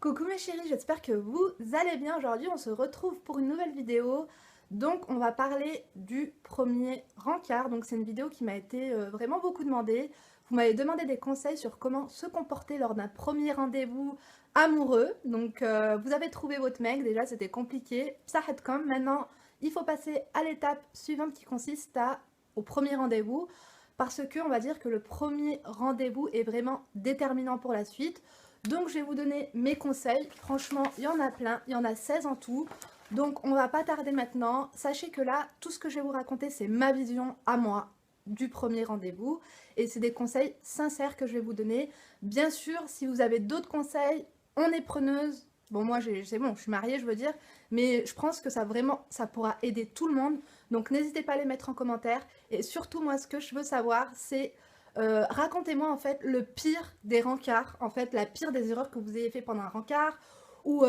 Coucou mes chéris, j'espère que vous allez bien. Aujourd'hui, on se retrouve pour une nouvelle vidéo. Donc, on va parler du premier rencard. Donc, c'est une vidéo qui m'a été vraiment beaucoup demandée. Vous m'avez demandé des conseils sur comment se comporter lors d'un premier rendez-vous amoureux. Donc, vous avez trouvé votre mec. Déjà, c'était compliqué. Ça comme maintenant, il faut passer à l'étape suivante qui consiste au premier rendez-vous. Parce que, on va dire que le premier rendez-vous est vraiment déterminant pour la suite. Donc je vais vous donner mes conseils. Franchement, il y en a plein, il y en a 16 en tout. Donc on va pas tarder maintenant. Sachez que là, tout ce que je vais vous raconter, c'est ma vision à moi du premier rendez-vous. Et c'est des conseils sincères que je vais vous donner. Bien sûr, si vous avez d'autres conseils, on est preneuse. Bon, moi, c'est bon, je suis mariée, je veux dire. Mais je pense que ça pourra aider tout le monde. Donc n'hésitez pas à les mettre en commentaire. Et surtout, moi, ce que je veux savoir, c'est racontez-moi en fait le pire des rencarts, en fait la pire des erreurs que vous ayez fait pendant un rencard ou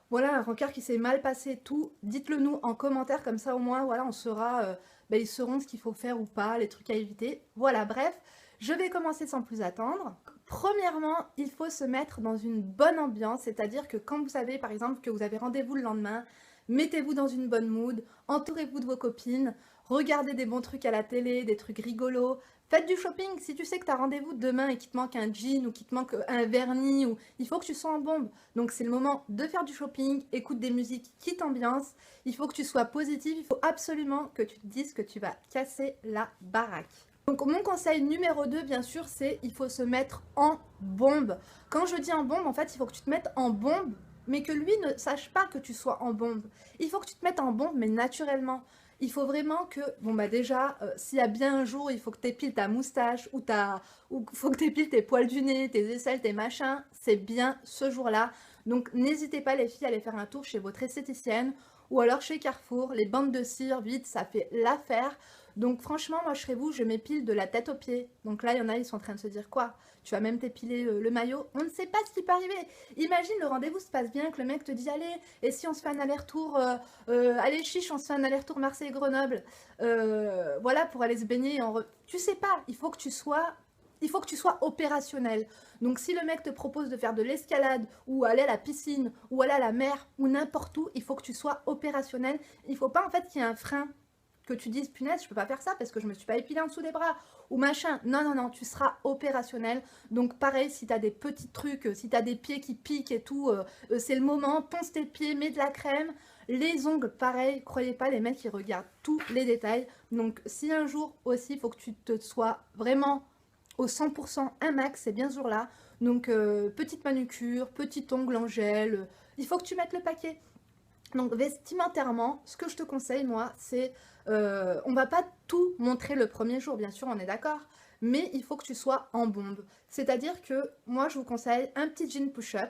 voilà un rencard qui s'est mal passé, tout. Dites-le nous en commentaire comme ça au moins voilà on saura, ils sauront ce qu'il faut faire ou pas, les trucs à éviter. Voilà bref, je vais commencer sans plus attendre. Premièrement, il faut se mettre dans une bonne ambiance, c'est-à-dire que quand vous savez par exemple que vous avez rendez-vous le lendemain, mettez-vous dans une bonne mood, entourez-vous de vos copines, regardez des bons trucs à la télé, des trucs rigolos. Faites du shopping, si tu sais que tu as rendez-vous demain et qu'il te manque un jean ou qu'il te manque un vernis, ou il faut que tu sois en bombe. Donc c'est le moment de faire du shopping, écoute des musiques qui t'ambiancent, il faut que tu sois positive, il faut absolument que tu te dises que tu vas casser la baraque. Donc mon conseil numéro 2, bien sûr, c'est il faut se mettre en bombe. Quand je dis en bombe, en fait, il faut que tu te mettes en bombe, mais que lui ne sache pas que tu sois en bombe. Il faut que tu te mettes en bombe, mais naturellement. Il faut vraiment que, bon bah déjà, s'il y a bien un jour, il faut que tu épiles ta moustache ou faut que tu épiles tes poils du nez, tes aisselles, tes machins, c'est bien ce jour-là. Donc n'hésitez pas les filles à aller faire un tour chez votre esthéticienne ou alors chez Carrefour, les bandes de cire, vite, ça fait l'affaire. Donc franchement, moi je serais vous, je m'épile de la tête aux pieds. Donc là, il y en a, ils sont en train de se dire quoi? Tu vas même t'épiler le maillot. On ne sait pas ce qui peut arriver. Imagine le rendez-vous se passe bien, que le mec te dit allez, et si on se fait un aller-retour, allez chiche, on se fait un aller-retour Marseille-Grenoble, voilà, pour aller se baigner. Tu sais pas, il faut que tu sois opérationnel. Donc si le mec te propose de faire de l'escalade ou aller à la piscine ou aller à la mer ou n'importe où, il faut que tu sois opérationnel. Il faut pas en fait qu'il y ait un frein, que tu dises punaise je peux pas faire ça parce que je me suis pas épilé en dessous des bras ou machin. Non non non, tu seras opérationnel. Donc pareil, si tu as des petits trucs, si tu as des pieds qui piquent et tout, c'est le moment, ponce tes pieds, mets de la crème. Les ongles, pareil, croyez pas, les mecs ils regardent tous les détails. Donc si un jour aussi il faut que tu te sois vraiment au 100% un max, c'est bien ce jour-là. Donc petite manucure, petit ongle en gel, il faut que tu mettes le paquet. Donc vestimentairement, ce que je te conseille moi, c'est on va pas tout montrer le premier jour, bien sûr, on est d'accord, mais il faut que tu sois en bombe. C'est-à-dire que moi je vous conseille un petit jean push-up.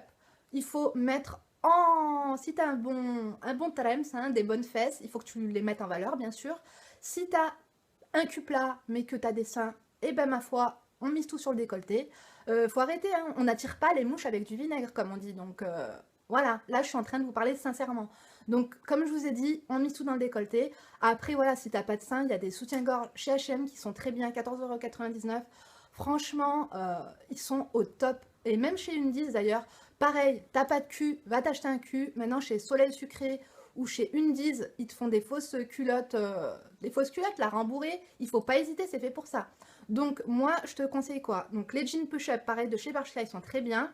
Il faut mettre si tu as un bon trems, hein, des bonnes fesses, il faut que tu les mettes en valeur, bien sûr. Si tu as un cul plat, mais que tu as des seins, et ben ma foi, on mise tout sur le décolleté. Faut arrêter, hein, on n'attire pas les mouches avec du vinaigre, comme on dit. Donc voilà, là je suis en train de vous parler sincèrement. Donc comme je vous ai dit, on mise tout dans le décolleté. Après voilà, si t'as pas de seins, il y a des soutiens-gorge chez H&M qui sont très bien, 14,99 €. Franchement, ils sont au top. Et même chez Undies d'ailleurs, pareil, t'as pas de cul, va t'acheter un cul. Maintenant chez Soleil Sucré ou chez Undies, ils te font des fausses culottes, la rembourrée. Il faut pas hésiter, c'est fait pour ça. Donc moi, je te conseille quoi? Donc les jeans push-up, pareil, de chez Bershka, ils sont très bien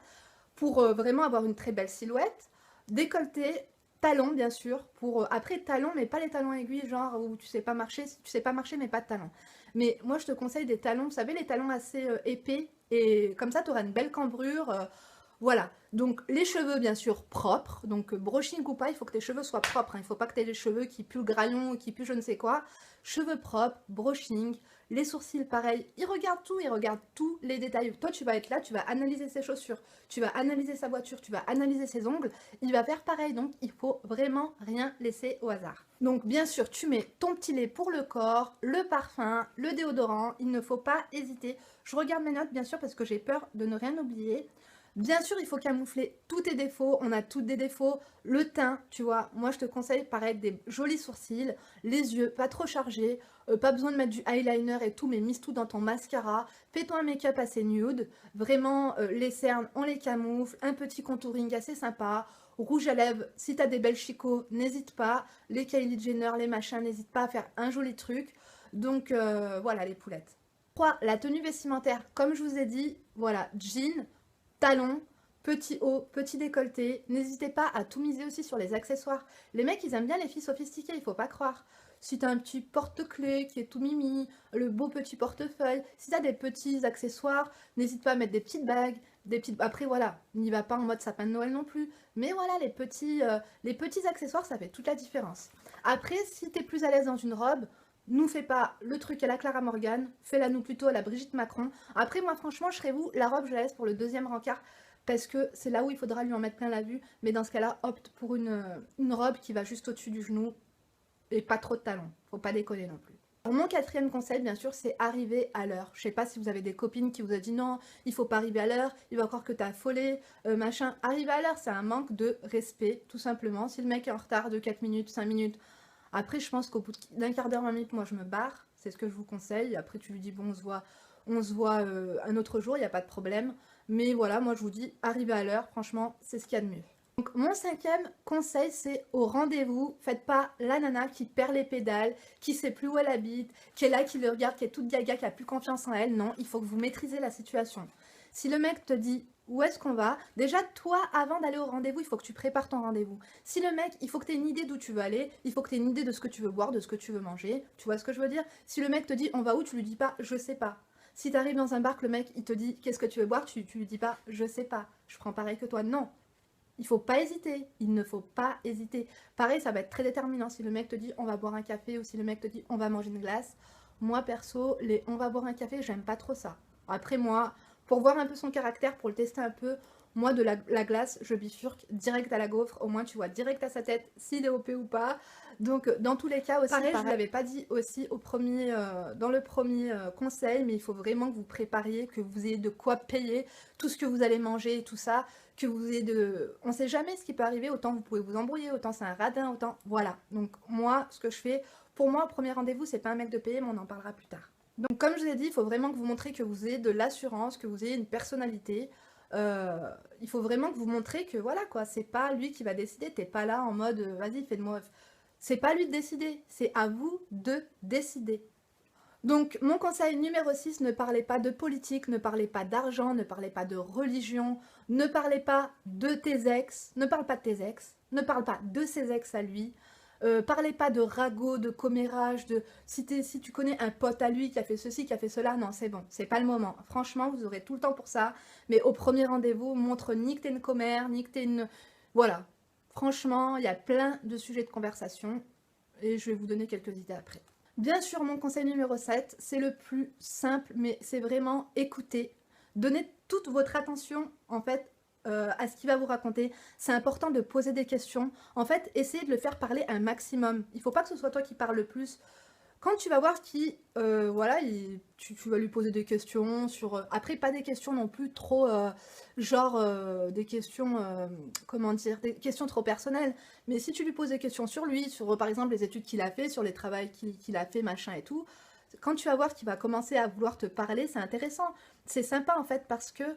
pour vraiment avoir une très belle silhouette. Décolleté, talons bien sûr, pour après talons, mais pas les talons aiguilles, genre où tu sais pas marcher, mais pas de talons. Mais moi je te conseille des talons, vous savez, les talons assez épais, et comme ça tu auras une belle cambrure. Voilà, donc les cheveux bien sûr propres, donc brushing ou pas, il faut que tes cheveux soient propres, hein. Il ne faut pas que tu aies les cheveux qui puent le graillon ou qui puent je ne sais quoi. Cheveux propres, brushing, les sourcils pareil, ils regardent tous les détails. Toi tu vas être là, tu vas analyser ses chaussures, tu vas analyser sa voiture, tu vas analyser ses ongles, il va faire pareil, donc il faut vraiment rien laisser au hasard. Donc bien sûr tu mets ton petit lait pour le corps, le parfum, le déodorant, il ne faut pas hésiter. Je regarde mes notes bien sûr parce que j'ai peur de ne rien oublier. Bien sûr, il faut camoufler tous tes défauts, on a tous des défauts. Le teint, tu vois, moi je te conseille pareil des jolis sourcils, les yeux pas trop chargés, pas besoin de mettre du eyeliner et tout, mais mise tout dans ton mascara. Fais-toi un make-up assez nude, vraiment les cernes, on les camoufle, un petit contouring assez sympa. Rouge à lèvres, si t'as des belles chicots, n'hésite pas. Les Kylie Jenner, les machins, n'hésite pas à faire un joli truc. Donc voilà les poulettes. 3. La tenue vestimentaire, comme je vous ai dit, voilà, jean, talons, petit haut, petit décolleté. N'hésitez pas à tout miser aussi sur les accessoires. Les mecs, ils aiment bien les filles sophistiquées, il faut pas croire. Si t'as un petit porte-clés qui est tout mimi, le beau petit portefeuille, si t'as des petits accessoires, n'hésite pas à mettre des petites bagues, des petites... Après, voilà, n'y va pas en mode sapin de Noël non plus. Mais voilà, les petits accessoires, ça fait toute la différence. Après, si t'es plus à l'aise dans une robe, nous fais pas le truc à la Clara Morgan, fais-la nous plutôt à la Brigitte Macron. Après, moi, franchement, je serais vous, la robe, je la laisse pour le deuxième rencard, parce que c'est là où il faudra lui en mettre plein la vue. Mais dans ce cas-là, opte pour une robe qui va juste au-dessus du genou et pas trop de talons. Faut pas déconner non plus. Alors, mon quatrième conseil, bien sûr, c'est arriver à l'heure. Je sais pas si vous avez des copines qui vous ont dit non, il faut pas arriver à l'heure, il va croire que t'as affolé, machin. Arriver à l'heure, c'est un manque de respect, tout simplement. Si le mec est en retard de 4 minutes, 5 minutes, après, je pense qu'au bout d'un quart d'heure, 20 minutes, moi, je me barre. C'est ce que je vous conseille. Après, tu lui dis, bon, on se voit un autre jour, il n'y a pas de problème. Mais voilà, moi, je vous dis, arrivez à l'heure. Franchement, c'est ce qu'il y a de mieux. Donc, mon cinquième conseil, c'est au rendez-vous. Faites pas la nana qui perd les pédales, qui sait plus où elle habite, qui est là, qui le regarde, qui est toute gaga, qui a plus confiance en elle. Non, il faut que vous maîtrisez la situation. Si le mec te dit où est-ce qu'on va, déjà toi avant d'aller au rendez-vous, il faut que tu prépares ton rendez-vous. Si le mec, il faut que tu aies une idée d'où tu veux aller, il faut que tu aies une idée de ce que tu veux boire, de ce que tu veux manger, tu vois ce que je veux dire? Si le mec te dit on va où, tu lui dis pas je sais pas. Si tu arrives dans un bar que le mec il te dit qu'est-ce que tu veux boire, tu lui dis pas je sais pas, je prends pareil que toi, non. Il faut pas hésiter, il ne faut pas hésiter. Pareil, ça va être très déterminant si le mec te dit on va boire un café ou si le mec te dit on va manger une glace. Moi perso, les on va boire un café, j'aime pas trop ça. Après moi, pour voir un peu son caractère, pour le tester un peu, moi de la glace, je bifurque direct à la gaufre, au moins tu vois direct à sa tête s'il est OP ou pas. Donc dans tous les cas aussi, pareil, je ne l'avais pas dit aussi dans le premier conseil, mais il faut vraiment que vous prépariez, que vous ayez de quoi payer tout ce que vous allez manger et tout ça, que vous ayez de... On sait jamais ce qui peut arriver, autant vous pouvez vous embrouiller, autant c'est un radin, autant... Voilà, donc moi, ce que je fais, pour moi, au premier rendez-vous, c'est pas un mec de payer, mais on en parlera plus tard. Donc comme je vous ai dit, il faut vraiment que vous montrez que vous ayez de l'assurance, que vous ayez une personnalité. Il faut vraiment que vous montrez que voilà quoi, c'est pas lui qui va décider, t'es pas là en mode vas-y fais-moi... C'est pas lui de décider, c'est à vous de décider. Donc mon conseil numéro 6, ne parlez pas de politique, ne parlez pas d'argent, ne parlez pas de religion, ne parlez pas de tes ex, ne parle pas de tes ex, ne parle pas de ses ex à lui. Parlez pas de ragot, de commérage, de si tu connais un pote à lui qui a fait ceci, qui a fait cela, non c'est bon, c'est pas le moment. Franchement, vous aurez tout le temps pour ça, mais au premier rendez-vous, montre ni que t'es une commère, ni que t'es une... Voilà, franchement, il y a plein de sujets de conversation, et je vais vous donner quelques idées après. Bien sûr, mon conseil numéro 7, c'est le plus simple, mais c'est vraiment écouter. Donnez toute votre attention, en fait, à ce qu'il va vous raconter. C'est important de poser des questions. En fait, essayez de le faire parler un maximum. Il ne faut pas que ce soit toi qui parle le plus. Quand tu vas voir qui, voilà, tu vas lui poser des questions sur... après, pas des questions non plus trop, des questions, comment dire, des questions trop personnelles. Mais si tu lui poses des questions sur lui, sur par exemple les études qu'il a fait, sur les travaux qu'il a fait, machin et tout, quand tu vas voir qu'il va commencer à vouloir te parler, c'est intéressant. C'est sympa en fait parce que...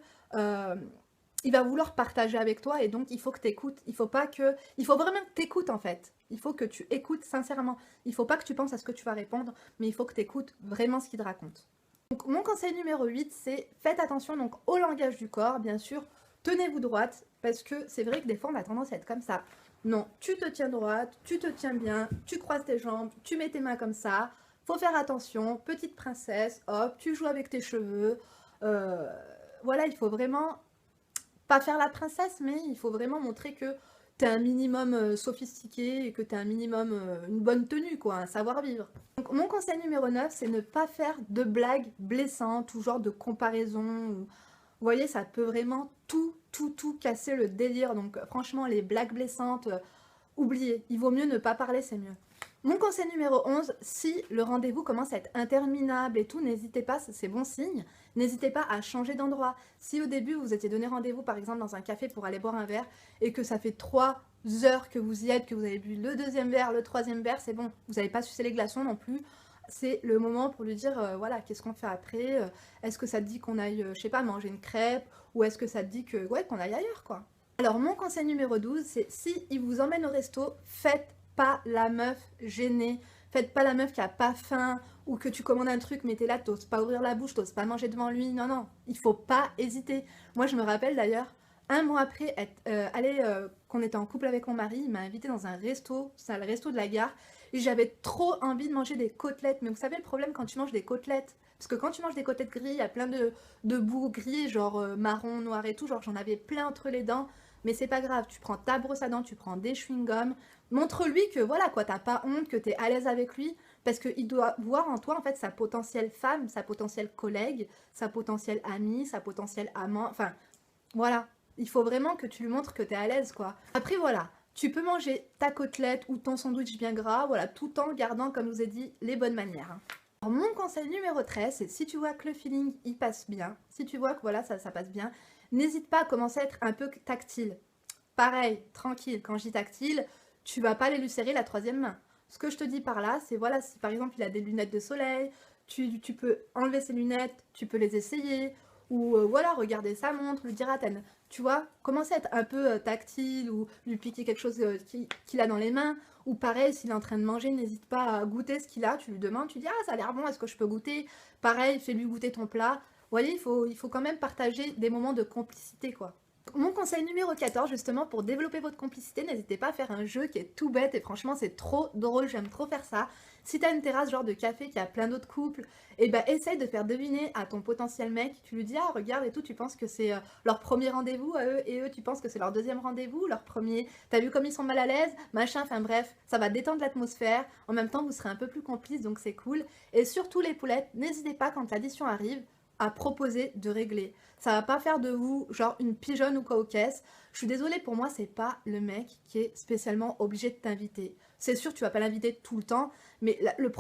il va vouloir partager avec toi et donc il faut que tu écoutes. Il faut vraiment que tu écoutes en fait. Il faut que tu écoutes sincèrement. Il ne faut pas que tu penses à ce que tu vas répondre, mais il faut que tu écoutes vraiment ce qu'il te raconte. Donc mon conseil numéro 8, c'est faites attention donc au langage du corps, bien sûr. Tenez-vous droite parce que c'est vrai que des fois on a tendance à être comme ça. Non, tu te tiens droite, tu te tiens bien, tu croises tes jambes, tu mets tes mains comme ça. Faut faire attention, petite princesse, hop, tu joues avec tes cheveux. Voilà, il faut vraiment... pas faire la princesse, mais il faut vraiment montrer que tu es un minimum sophistiqué et que tu as un minimum une bonne tenue, quoi, un savoir-vivre. Donc mon conseil numéro 9, c'est ne pas faire de blagues blessantes ou genre de comparaison. Vous voyez, ça peut vraiment tout casser le délire. Donc franchement, les blagues blessantes, oubliez. Il vaut mieux ne pas parler, c'est mieux. Mon conseil numéro 11, si le rendez-vous commence à être interminable et tout, n'hésitez pas, c'est bon signe, n'hésitez pas à changer d'endroit. Si au début vous étiez donné rendez-vous par exemple dans un café pour aller boire un verre et que ça fait 3 heures que vous y êtes, que vous avez bu le deuxième verre, le troisième verre, c'est bon, vous n'avez pas sucé les glaçons non plus, c'est le moment pour lui dire, voilà, qu'est-ce qu'on fait après, est-ce que ça te dit qu'on aille, je sais pas, manger une crêpe, ou est-ce que ça te dit que, ouais, qu'on aille ailleurs, quoi. Alors mon conseil numéro 12, c'est si il vous emmène au resto, faites pas la meuf gênée, faites pas la meuf qui a pas faim, ou que tu commandes un truc mais t'es là, t'oses pas ouvrir la bouche, t'oses pas manger devant lui, non non, il faut pas hésiter. Moi je me rappelle d'ailleurs, un mois après qu'on était en couple avec mon mari, il m'a invité dans un resto, c'est le resto de la gare, et j'avais trop envie de manger des côtelettes, mais vous savez le problème quand tu manges des côtelettes, parce que quand tu manges des côtelettes grillées, il y a plein de bouts gris, genre marron, noir et tout, genre j'en avais plein entre les dents, mais c'est pas grave, tu prends ta brosse à dents, tu prends des chewing-gums, montre-lui que voilà quoi, t'as pas honte, que t'es à l'aise avec lui, parce qu'il doit voir en toi en fait sa potentielle femme, sa potentielle collègue, sa potentielle amie, sa potentielle amant, enfin voilà. Il faut vraiment que tu lui montres que t'es à l'aise quoi. Après voilà, tu peux manger ta côtelette ou ton sandwich bien gras, voilà, tout en gardant comme je vous ai dit les bonnes manières. Alors, mon conseil numéro 13, c'est si tu vois que le feeling il passe bien, si tu vois que voilà ça passe bien, n'hésite pas à commencer à être un peu tactile. Pareil, tranquille, quand je dis tactile, tu vas pas aller lui serrer la troisième main. Ce que je te dis par là, c'est voilà, si par exemple il a des lunettes de soleil, tu peux enlever ses lunettes, tu peux les essayer, ou voilà, regarder sa montre, lui dire attends, tu vois, commencer à être un peu tactile, ou lui piquer quelque chose qu'il a dans les mains, ou pareil, s'il est en train de manger, n'hésite pas à goûter ce qu'il a, tu lui demandes, tu dis ah ça a l'air bon, est-ce que je peux goûter? Pareil, fais-lui goûter ton plat. Vous voyez, il faut quand même partager des moments de complicité quoi. Mon conseil numéro 14, justement, pour développer votre complicité, n'hésitez pas à faire un jeu qui est tout bête et franchement c'est trop drôle, j'aime trop faire ça. Si t'as une terrasse genre de café qui a plein d'autres couples, et ben essaye de faire deviner à ton potentiel mec, tu lui dis ah regarde et tout, tu penses que c'est leur premier rendez-vous à eux et eux tu penses que c'est leur deuxième rendez-vous, leur premier, t'as vu comme ils sont mal à l'aise, machin, enfin bref, ça va détendre l'atmosphère, en même temps vous serez un peu plus complices donc c'est cool. Et surtout les poulettes, n'hésitez pas quand l'addition arrive, à proposer de régler. Ça va pas faire de vous genre une pigeonne ou quoi aux caisses. Je suis désolée, pour moi, c'est pas le mec qui est spécialement obligé de t'inviter. C'est sûr, tu vas pas l'inviter tout le temps, mais la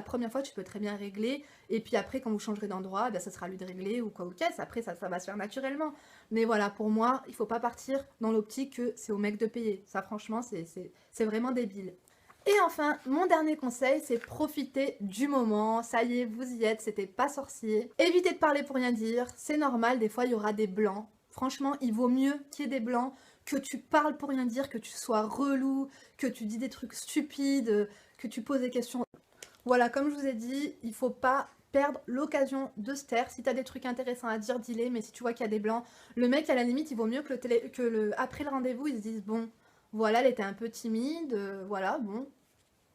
première fois, tu peux très bien régler. Et puis après, quand vous changerez d'endroit, ben, ça sera à lui de régler ou quoi aux caisses. Après, ça va se faire naturellement. Mais voilà, pour moi, il faut pas partir dans l'optique que c'est au mec de payer. Ça, franchement, c'est vraiment débile. Et enfin, mon dernier conseil, c'est profiter du moment. Ça y est, vous y êtes, c'était pas sorcier. Évitez de parler pour rien dire, c'est normal, des fois il y aura des blancs. Franchement, il vaut mieux qu'il y ait des blancs, que tu parles pour rien dire, que tu sois relou, que tu dis des trucs stupides, que tu poses des questions. Voilà, comme je vous ai dit, il faut pas perdre l'occasion de se taire. Si t'as des trucs intéressants à dire, dis-les, mais si tu vois qu'il y a des blancs, le mec, à la limite, il vaut mieux que après le rendez-vous, il se dise, bon, voilà, elle était un peu timide, voilà, bon,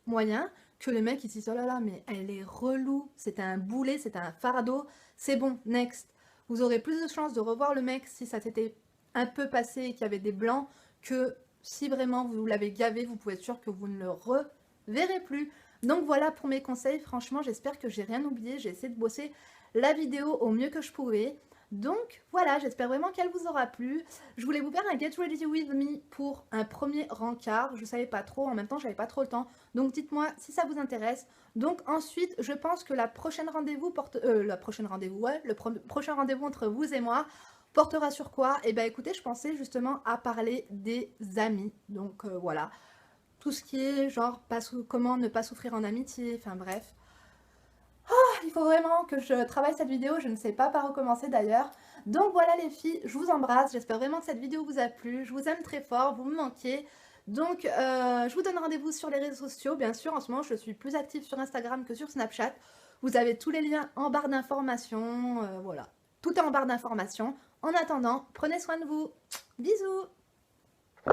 moyen, que le mec, il se dise, oh là là, mais elle est relou, c'était un boulet, c'était un fardeau, c'est bon, next. Vous aurez plus de chances de revoir le mec si ça s'était un peu passé et qu'il y avait des blancs, que si vraiment vous l'avez gavé, vous pouvez être sûr que vous ne le reverrez plus. Donc voilà pour mes conseils, franchement j'espère que j'ai rien oublié, j'ai essayé de bosser la vidéo au mieux que je pouvais. Donc voilà, j'espère vraiment qu'elle vous aura plu. Je voulais vous faire un Get Ready With Me pour un premier rencard, je savais pas trop, en même temps j'avais pas trop le temps, donc dites-moi si ça vous intéresse. Donc ensuite, je pense que la prochaine rendez-vous prochain rendez-vous entre vous et moi portera sur quoi? Et ben écoutez, je pensais justement à parler des amis, donc voilà. Tout ce qui est genre comment ne pas souffrir en amitié, enfin bref. Il faut vraiment que je travaille cette vidéo, je ne sais pas par où commencer d'ailleurs. Donc voilà les filles, je vous embrasse, j'espère vraiment que cette vidéo vous a plu, je vous aime très fort, vous me manquez. Donc je vous donne rendez-vous sur les réseaux sociaux, bien sûr en ce moment je suis plus active sur Instagram que sur Snapchat. Vous avez tous les liens en barre d'informations, voilà. Tout est en barre d'informations. En attendant, prenez soin de vous. Bisous!